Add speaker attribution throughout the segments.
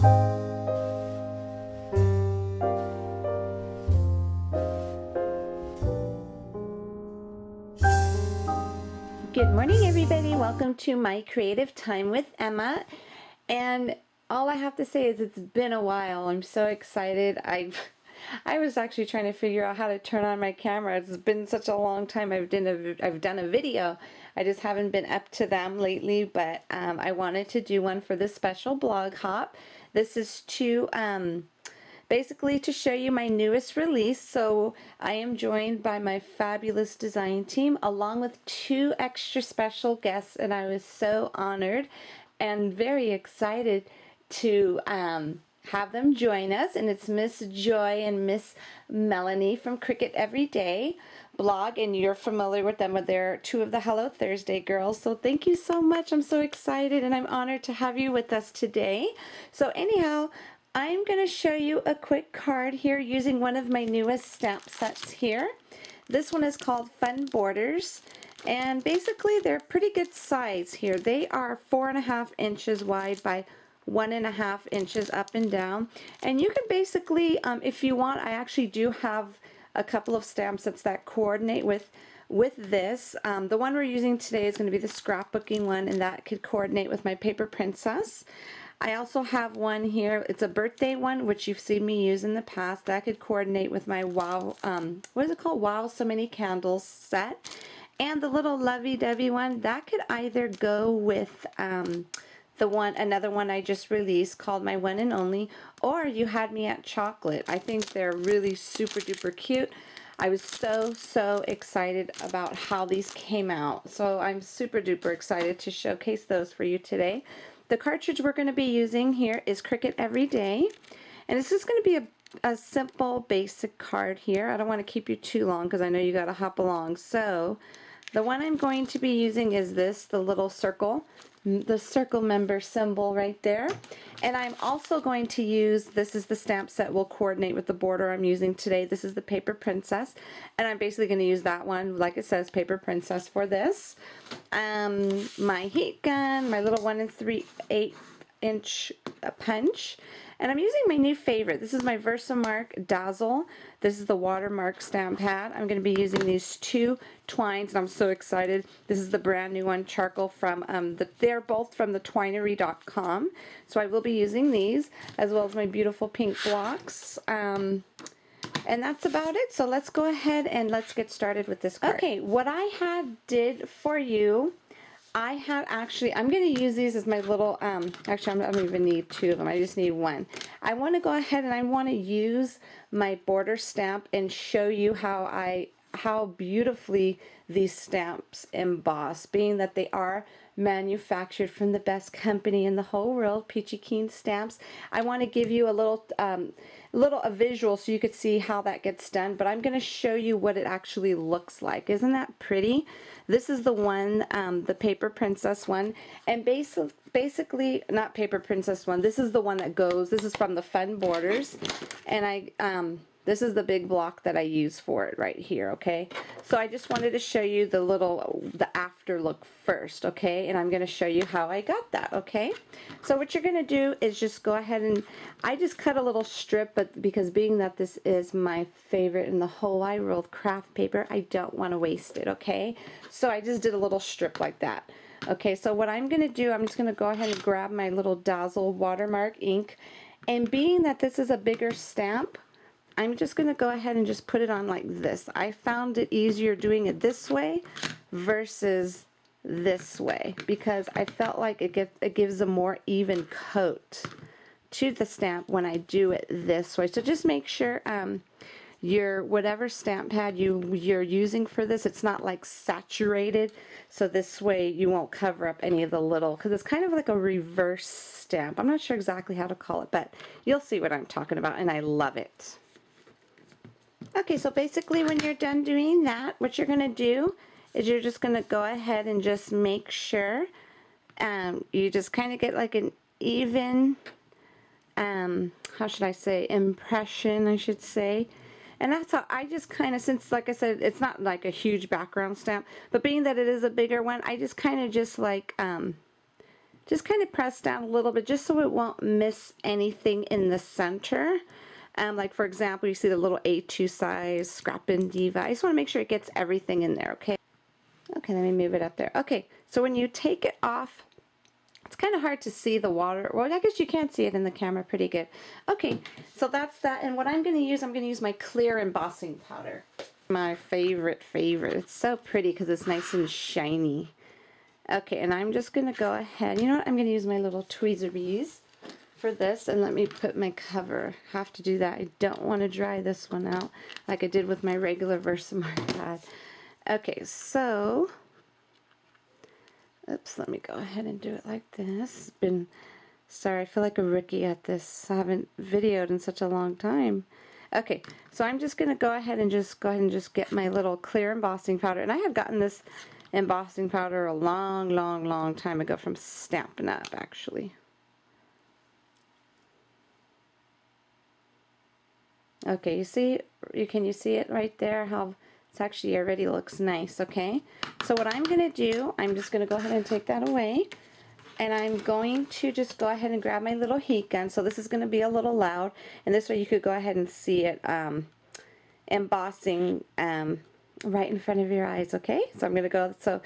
Speaker 1: Good morning, everybody. Welcome to my creative time with Emma. And all I have to say is it's been a while. I'm so excited. I was actually trying to figure out how to turn on my camera. It's been such a long time I've done a video. I just haven't been up to them lately, but I wanted to do one for this special blog hop. This is to basically to show you my newest release. So I am joined by my fabulous design team along with 2 extra special guests, and I was so honored and very excited to have them join us. And it's Miss Joy and Miss Melanie from Cricut Everyday blog, and you're familiar with them. They're 2 of the Hello Thursday girls. So thank you so much. I'm so excited and I'm honored to have you with us today. So anyhow, I'm going to show you a quick card here using one of my newest stamp sets here. This one is called Fun Borders, and basically they're pretty good size here. They are 4.5 inches wide by 1.5 inches up and down, and you can basically, if you want, I actually do have a couple of stamp sets that coordinate with this. The one we're using today is going to be the scrapbooking one, and that could coordinate with my Paper Princess. I also have one here. It's a birthday one, which you've seen me use in the past. That could coordinate with my Wow, what is it called? Wow, So Many Candles set. And the little lovey-dovey one, that could either go with another one I just released called My One and Only, or You Had Me at Chocolate. I think they're really super duper cute. I was so excited about how these came out. So I'm super duper excited to showcase those for you today. The cartridge we're going to be using here is Cricut Everyday, and this is going to be a simple basic card here. I don't want to keep you too long because I know you got to hop along. So the one I'm going to be using is this, the little circle, the circle member symbol right there. And I'm also going to use, this is the stamp set will coordinate with the border I'm using today. This is the Paper Princess, and I'm basically going to use that one, like it says, Paper Princess for this. My heat gun, my little 1 3/8 inch punch, and I'm using my new favorite. This is my Versamark Dazzle. This is the watermark stamp pad. I'm going to be using these 2 twines, and I'm so excited. This is the brand new one, charcoal, from they're both from the twinery.com. So I will be using these, as well as my beautiful pink blocks. And that's about it. So let's go ahead and let's get started with this card. Okay, what I did for you, I have actually, I'm going to use these as my little, actually I don't even need 2 of them, I just need 1. I want to go ahead and I want to use my border stamp and show you how beautifully these stamps emboss, being that they are manufactured from the best company in the whole world, Peachy Keen Stamps. I want to give you a little a visual so you could see how that gets done, but I'm going to show you what it actually looks like. Isn't that pretty? This is the one, the Paper Princess one, and basically not Paper Princess one, this is the one that goes, this is from the Fun Borders, and this is the big block that I use for it right here, okay? So I just wanted to show you the after look first, okay? And I'm going to show you how I got that, okay? So what you're going to do is just go ahead and, I just cut a little strip, but because being that this is my favorite in the whole wide world, craft paper, I don't want to waste it, okay? So I just did a little strip like that. Okay, so what I'm going to do, I'm just going to go ahead and grab my little Dazzle watermark ink, and being that this is a bigger stamp, I'm just going to go ahead and just put it on like this. I found it easier doing it this way versus this way because I felt like it gives a more even coat to the stamp when I do it this way. So just make sure your whatever stamp pad you're using for this, it's not like saturated, so this way you won't cover up any of the little, because it's kind of like a reverse stamp. I'm not sure exactly how to call it, but you'll see what I'm talking about, and I love it. Okay, so basically when you're done doing that, what you're going to do is you're just going to go ahead and just make sure you just kind of get like an even, how should I say, impression, I should say. And that's how I just kind of, since like I said, it's not like a huge background stamp, but being that it is a bigger one, I just kind of just like just kind of press down a little bit just so it won't miss anything in the center. Like for example, you see the little A2 size Scrap-In Diva. I just want to make sure it gets everything in there, okay? Okay, let me move it up there. Okay, so when you take it off, it's kind of hard to see the water. Well, I guess you can see it in the camera pretty good. Okay, so that's that. And what I'm going to use my clear embossing powder. My favorite. It's so pretty because it's nice and shiny. Okay, and I'm just going to go ahead. You know what? I'm going to use my little tweezers for this, and let me put my cover. Have to do that. I don't want to dry this one out like I did with my regular Versamark pad. Okay, so oops, let me go ahead and do it like this. Sorry, I feel like a rookie at this. I haven't videoed in such a long time. Okay, so I'm just going to go ahead and just get my little clear embossing powder. And I had gotten this embossing powder a long time ago from Stampin' Up, actually. Okay, can you see it right there? How it's actually already looks nice, okay? So what I'm going to do, I'm just going to go ahead and take that away. And I'm going to just go ahead and grab my little heat gun. So this is going to be a little loud. And this way you could go ahead and see it embossing right in front of your eyes, okay? So I'm going to go, so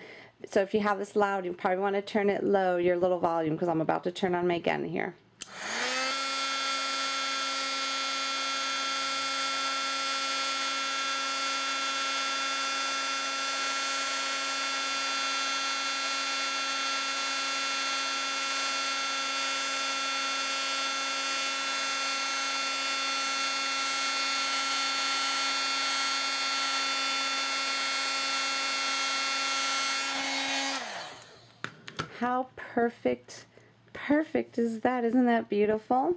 Speaker 1: if you have this loud, you probably want to turn it low, your little volume, because I'm about to turn on my gun here. How perfect is that? Isn't that beautiful?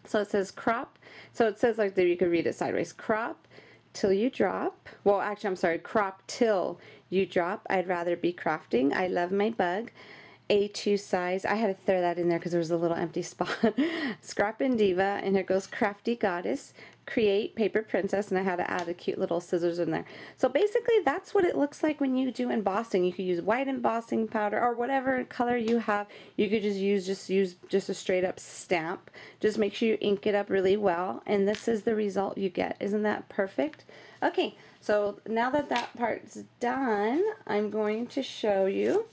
Speaker 1: So it says crop. So it says like there, you could read it sideways. Crop till you drop. Well, actually, I'm sorry. Crop till you drop. I'd rather be crafting. I love my bug. A2 size. I had to throw that in there because there was a little empty spot. Scrap-In Diva, and here goes Crafty Goddess. Create Paper Princess, and I had to add a cute little scissors in there. So basically that's what it looks like when you do embossing. You could use white embossing powder or whatever color you have. You could just use a straight up stamp. Just make sure you ink it up really well, and this is the result you get. Isn't that perfect? Okay, so now that part's done, I'm going to show you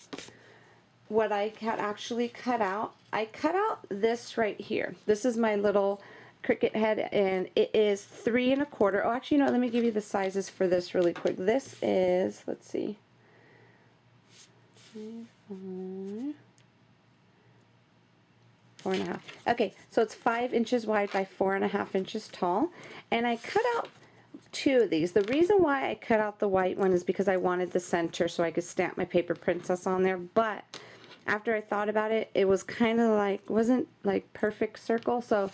Speaker 1: what I had actually cut out. I cut out this right here. This is my little Cricut head, and it is 3 1/4. Oh, actually, no, let me give you the sizes for this really quick. This is, let's see, 4.5. Okay, so it's 5 inches wide by 4.5 inches tall, and I cut out 2 of these. The reason why I cut out the white one is because I wanted the center so I could stamp my Paper Princess on there, but after I thought about it, it was kind of like, wasn't like perfect circle, so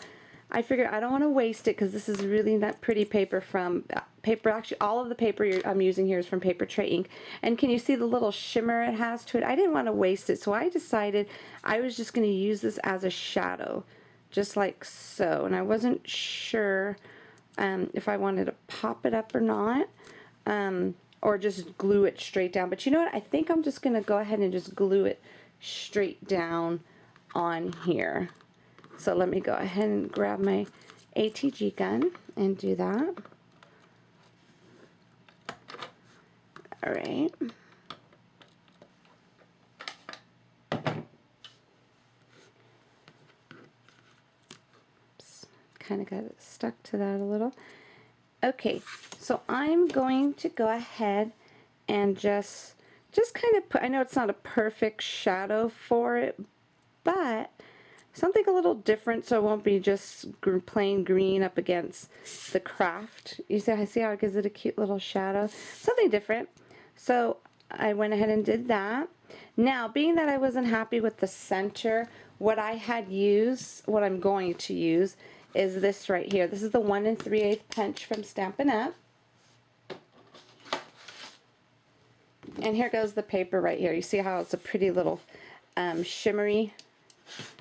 Speaker 1: I figured I don't want to waste it because this is really not pretty paper from actually all of the paper I'm using here is from Paper Tray Ink. And can you see the little shimmer it has to it? I didn't want to waste it, so I decided I was just going to use this as a shadow, just like so. And I wasn't sure if I wanted to pop it up or not, or just glue it straight down. But you know what? I think I'm just going to go ahead and just glue it straight down on here. So let me go ahead and grab my ATG gun and do that. All right. Oops. Kind of got it stuck to that a little. Okay, so I'm going to go ahead and just kind of put, I know it's not a perfect shadow for it, but something a little different so it won't be just plain green up against the craft. You see how it gives it a cute little shadow? Something different. So I went ahead and did that. Now, being that I wasn't happy with the center, what I'm going to use is this right here. This is the 1 3/8 punch from Stampin' Up. And here goes the paper right here. You see how it's a pretty little shimmery.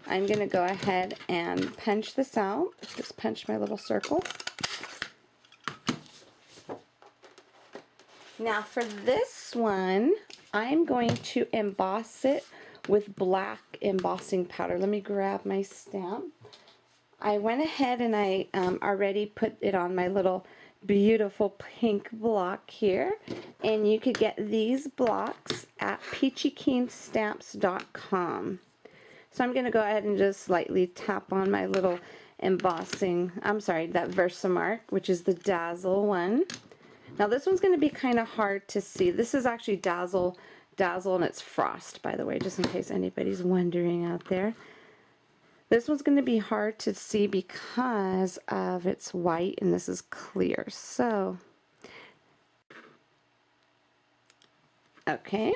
Speaker 1: I'm going to go ahead and punch this out. Just punch my little circle. Now for this one, I'm going to emboss it with black embossing powder. Let me grab my stamp. I went ahead and I already put it on my little beautiful pink block here, and you could get these blocks at peachykeenStamps.com. So I'm going to go ahead and just slightly tap on my little embossing, that Versamark, which is the Dazzle one. Now this one's going to be kind of hard to see. This is actually Dazzle, and it's Frost, by the way, just in case anybody's wondering out there. This one's going to be hard to see because of it's white and this is clear. So, okay,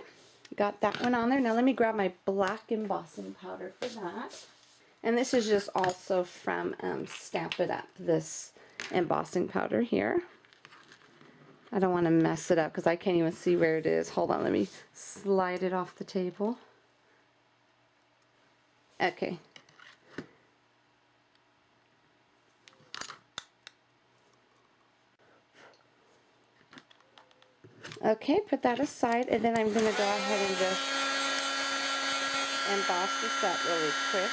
Speaker 1: got that one on there. Now let me grab my black embossing powder for that. And this is just also from Stamp It Up, this embossing powder here. I don't want to mess it up because I can't even see where it is. Hold on, let me slide it off the table. Okay. Okay, put that aside, and then I'm going to go ahead and just emboss this up really quick.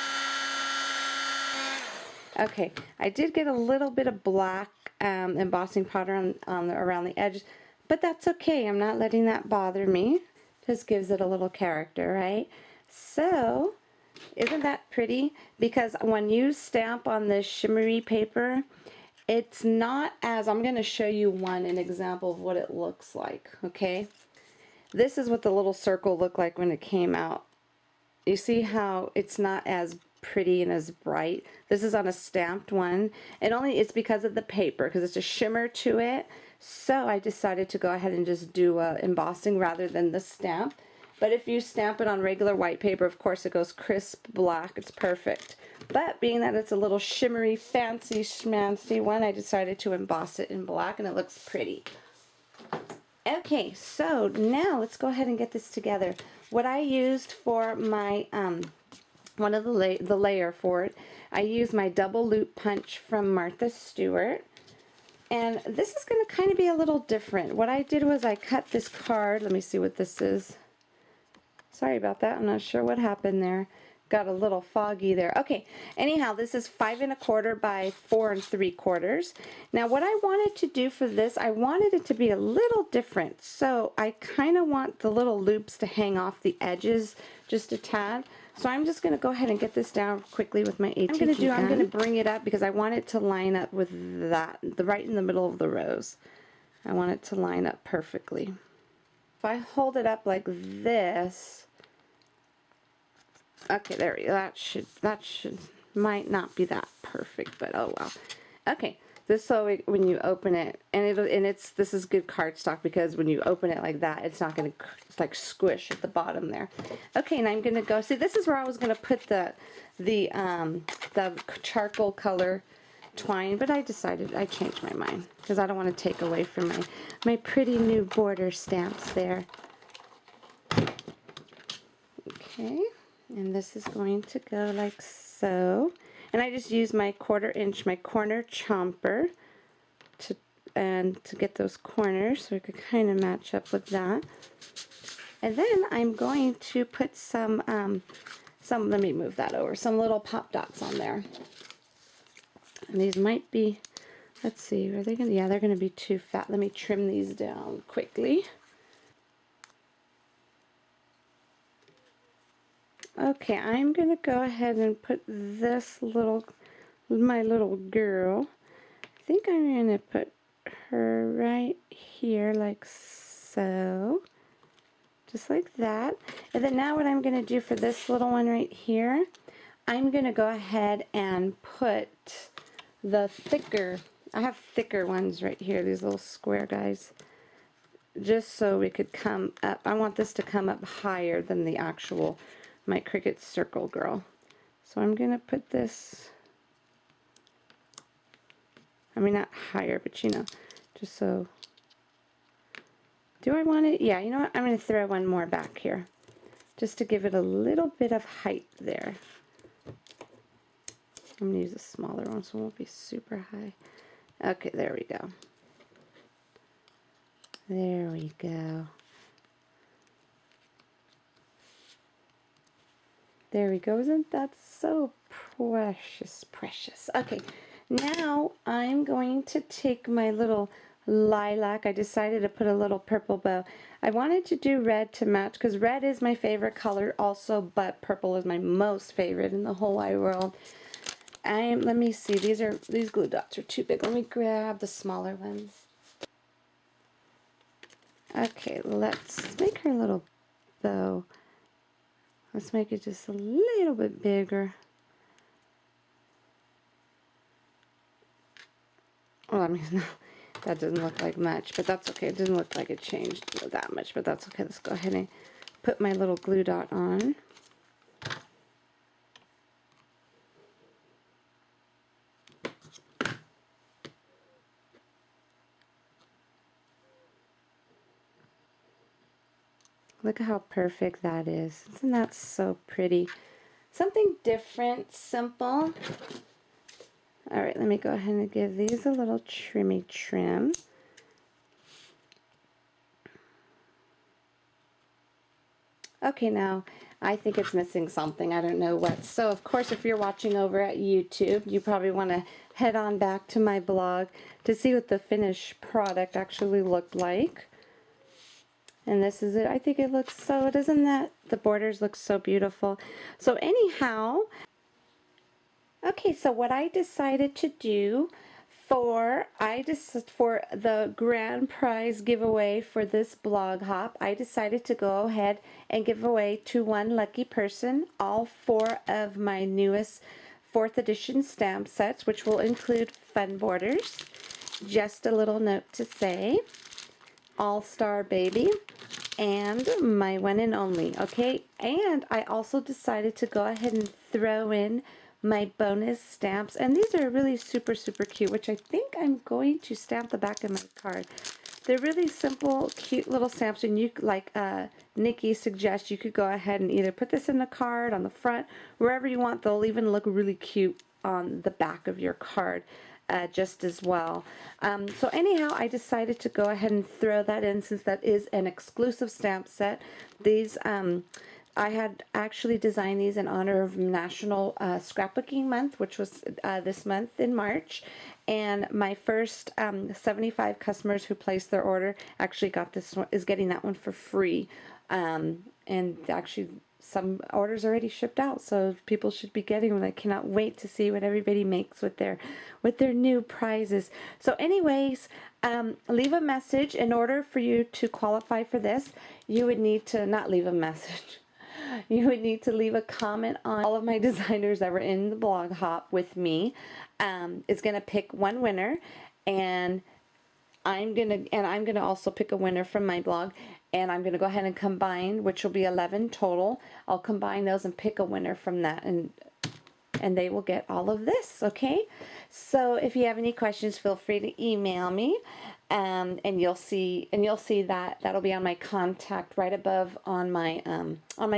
Speaker 1: Okay, I did get a little bit of black embossing powder around the edge, but that's okay. I'm not letting that bother me. Just gives it a little character, right? So, isn't that pretty? Because when you stamp on this shimmery paper, it's not as, I'm going to show you an example of what it looks like, okay? This is what the little circle looked like when it came out. You see how it's not as pretty and as bright? This is on a stamped one. It's because of the paper, because it's a shimmer to it. So I decided to go ahead and just do embossing rather than the stamp. But if you stamp it on regular white paper, of course it goes crisp black. It's perfect. But being that it's a little shimmery, fancy schmancy one, I decided to emboss it in black, and it looks pretty. Okay, so now let's go ahead and get this together. What I used for my, one of the layer for it, I used my double loop punch from Martha Stewart. And this is going to kind of be a little different. What I did was I cut this card. Let me see what this is. Sorry about that. I'm not sure what happened there. Got a little foggy there. Okay, anyhow, this is 5 1/4 by 4 3/4. Now what I wanted to do for this, I wanted it to be a little different. So I kind of want the little loops to hang off the edges just a tad. So I'm just going to go ahead and get this down quickly with my ATG pen. I'm going to bring it up because I want it to line up with that, right in the middle of the rows. I want it to line up perfectly. If I hold it up like this, okay, there we go. That should might not be that perfect, but oh well. Okay, this so when you open it, this is good cardstock because when you open it like that, it's not going to like squish at the bottom there. Okay, and I'm going to go. See, this is where I was going to put the charcoal color twine, but I changed my mind because I don't want to take away from my pretty new border stamps there. Okay. And this is going to go like so. And I just use my 1/4 inch, my corner chomper to get those corners so it could kind of match up with that. And then I'm going to put some, let me move that over, some little pop dots on there. And these might be, let's see, are they going to, yeah, they're going to be too fat. Let me trim these down quickly. Okay, I'm going to go ahead and put my little girl, I think I'm going to put her right here like so, just like that. And then now what I'm going to do for this little one right here, I'm going to go ahead and put the thicker, I have thicker ones right here, these little square guys, just so we could come up. I want this to come up higher than the actual my Cricut circle girl. So I'm going to put this, I mean not higher, but you know, just so. Do I want it? Yeah, you know what? I'm going to throw one more back here just to give it a little bit of height there. I'm going to use a smaller one so it won't be super high. Okay, there we go. There we go. There we go. Isn't that so precious, precious? Okay, now I'm going to take my little lilac. I decided to put a little purple bow. I wanted to do red to match because red is my favorite color also, but purple is my most favorite in the whole wide world. Let me see, these glue dots are too big. Let me grab the smaller ones. Okay, let's make her little bow. Let's make it just a little bit bigger. Well, I mean, that doesn't look like much, but that's okay. It doesn't look like it changed that much, but that's okay. Let's go ahead and put my little glue dot on. Look at how perfect that is. Isn't that so pretty? Something different, simple. All right, let me go ahead and give these a little trimmy trim. Okay, now I think it's missing something. I don't know what. So, of course, if you're watching over at YouTube, you probably want to head on back to my blog to see what the finished product actually looked like. And this is it. I think it looks so, doesn't that? The borders look so beautiful. So anyhow, okay, so what I decided to do for the grand prize giveaway for this blog hop, I decided to go ahead and give away to one lucky person all 4 of my newest 4th edition stamp sets, which will include fun borders. Just a little note to say, All-Star Baby, and my one and only, okay? And I also decided to go ahead and throw in my bonus stamps, and these are really super, super cute, which I think I'm going to stamp the back of my card. They're really simple, cute little stamps, and you, like Nikki suggests, you could go ahead and either put this in the card, on the front, wherever you want. They'll even look really cute on the back of your card. Just as well. So anyhow, I decided to go ahead and throw that in since that is an exclusive stamp set. These, I had actually designed these in honor of National Scrapbooking Month, which was this month in March. And my first 75 customers who placed their order actually got this one, is getting that one for free. And actually, some orders already shipped out, so people should be getting them. I cannot wait to see what everybody makes with their new prizes. So anyways, leave a message. In order for you to qualify for this, you would need to not leave a message. You would need to leave a comment on all of my designers that were in the blog hop with me. It's gonna pick one winner, and I'm gonna also pick a winner from my blog, and I'm gonna go ahead and combine, which will be 11 total. I'll combine those and pick a winner from that, and they will get all of this. Okay, so if you have any questions, feel free to email me, and you'll see that that'll be on my contact right above on my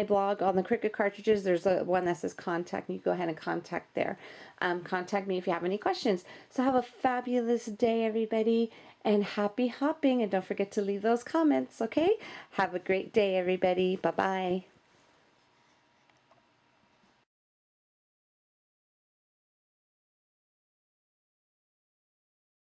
Speaker 1: blog. On the Cricut cartridges, there's a one that says contact, and you go ahead and contact there. Contact me if you have any questions. So have a fabulous day, everybody, and happy hopping, and don't forget to leave those comments. Okay, have a great day, everybody. Bye bye.